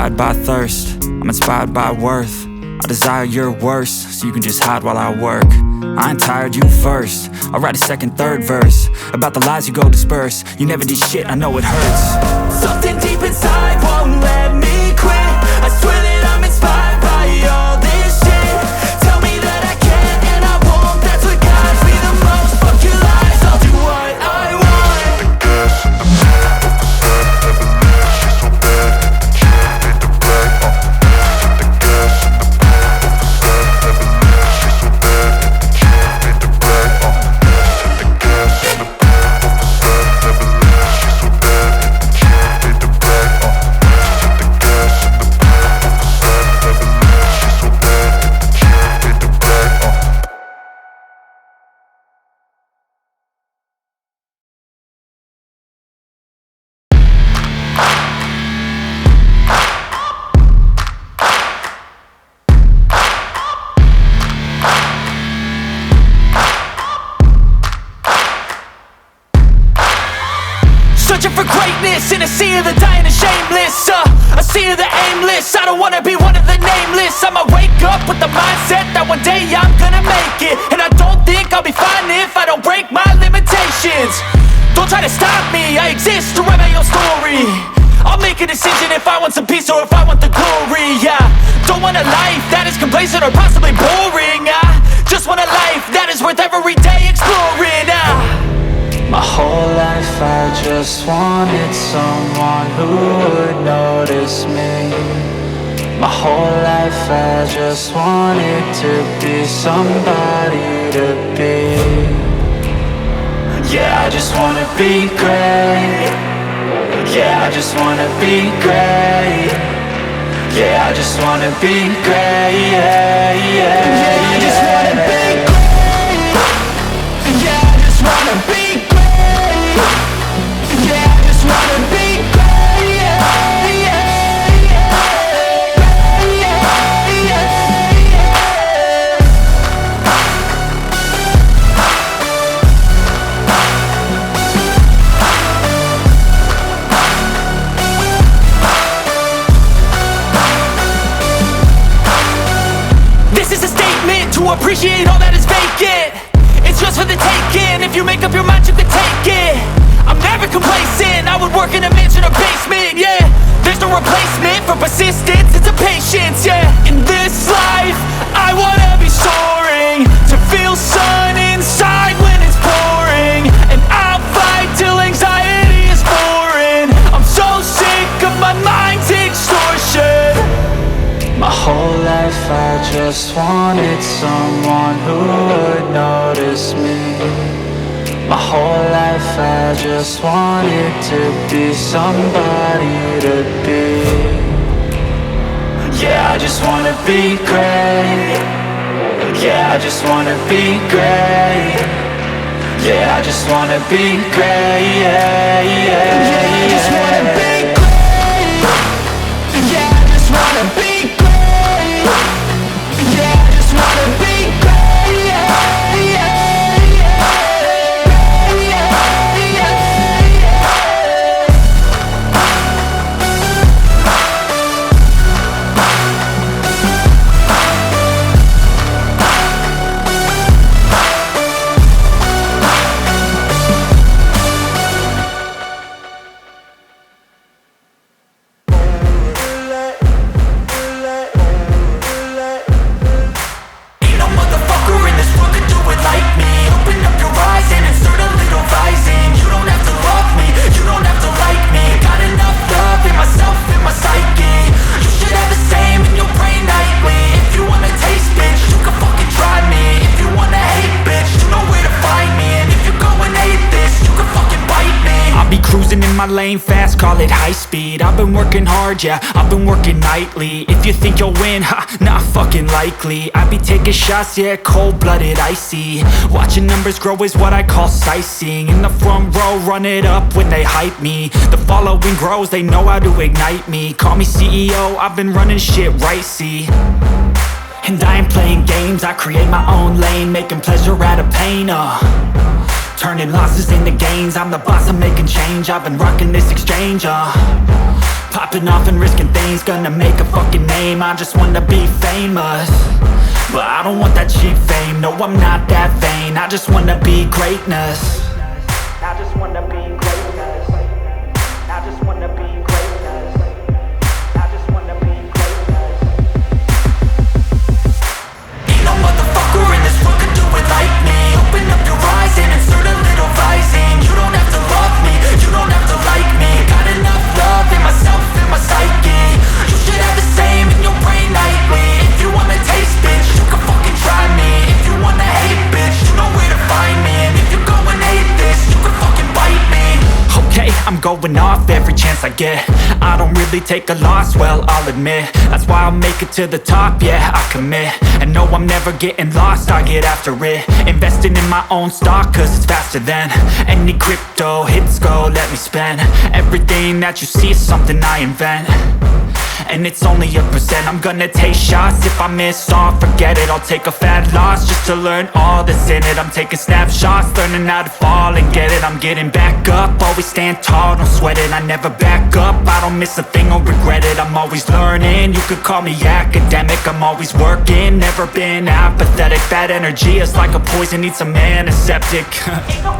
inspired by thirst, I'm inspired by worth. I desire your worst, so you can just hide while I work. I ain't tired, you first. I'll write a second, third verse about the lies you go disperse. You never did shit, I know it hurts. Something deep inside won't let me quit. I swear that I'm inspired by all this shit. Tell me that I can and I won't. That's what guides me the most. Fuck your lies, I'll do what I want. Searching for greatness in a sea of the dying and shameless, a sea of the aimless. I don't wanna be one of the nameless. I'ma wake up with the mindset that one day I'm gonna make it. And I don't think I'll be fine if I don't break my limitations. Don't try to stop me, I exist to write my own story. I'll make a decision if I want some peace or if I want the glory. Yeah, don't want a life that is complacent or possibly boring. I just want a life that is worth every day exploring. My whole life I just wanted someone who would notice me. My whole life I just wanted to be somebody to be. Yeah, I just wanna be great. Yeah, I just wanna be great. Yeah, I just wanna be great. Yeah, yeah, yeah, I just wanna be great. Yeah, I just wanna be great. Yeah, I just wanna be great. Yeah, yeah, yeah, yeah, This is a statement to appreciate all that is vacant. It's just for the taking. If you make up your mind, you can take it. I'm never complacent. I would work in a mansion or basement, yeah. There's no replacement for persistence, it's a patience, yeah. In this life, I wanna be soaring, to feel sun inside when it's pouring. And I'll fight till anxiety is foreign. I'm so sick of my mind's extortion. My whole life I just wanted someone who would notice me. My whole life I just wanted to be somebody to be. Yeah, I just wanna be great. Yeah, I just wanna be great. Yeah, I just wanna be great. Yeah, yeah, yeah, I just wanna be great. Yeah, I just wanna be great. Yeah, I just wanna be great. Yeah, yeah. Lane fast, call it high speed. I've been working hard, yeah, I've been working nightly. If you think you'll win, ha, not fucking likely. I be taking shots, yeah, cold-blooded, icy. Watching numbers grow is what I call sightseeing. In the front row, run it up when they hype me. The following grows, they know how to ignite me. Call me CEO, I've been running shit right, see. And I ain't playing games, I create my own lane, making pleasure out of pain, turning losses into gains. I'm the boss, I'm making change. I've been rocking this exchange, Popping off and risking things, gonna make a fucking name. I just wanna be famous, but I don't want that cheap fame. No, I'm not that vain, I just wanna be greatness. I just wanna be greatness. I just wanna be greatness. I just wanna be greatness. Ain't no motherfucker in this world could do it like me. Open up your eyes and insert a little rising. You don't have to love me, you don't have to like me. Got enough love in myself and my psyche. You should have the same in your brain nightly. If you wanna taste, bitch, you can fucking try me. If you wanna hate, bitch, you know where to find me. And if you go and hate this, you can fucking bite me. Okay, I'm going off every chance I get. I don't really take a loss, well, I'll admit. That's why I'll make it to the top, yeah, I commit. And no, I'm never getting lost, I get after it. Investing in my own stock, cause it's faster than any crypto hits go, let me spend. Everything that you see is something I invent, and it's only a percent. I'm gonna take shots, if I miss all, forget it. I'll take a fat loss just to learn all that's in it. I'm taking snapshots, learning how to fall and get it. I'm getting back up, always stand tall, don't sweat it. I never back up, I don't miss a thing or regret it. I'm always learning, you could call me academic. I'm always working, never been apathetic. Bad energy is like a poison, needs some antiseptic. Ain't no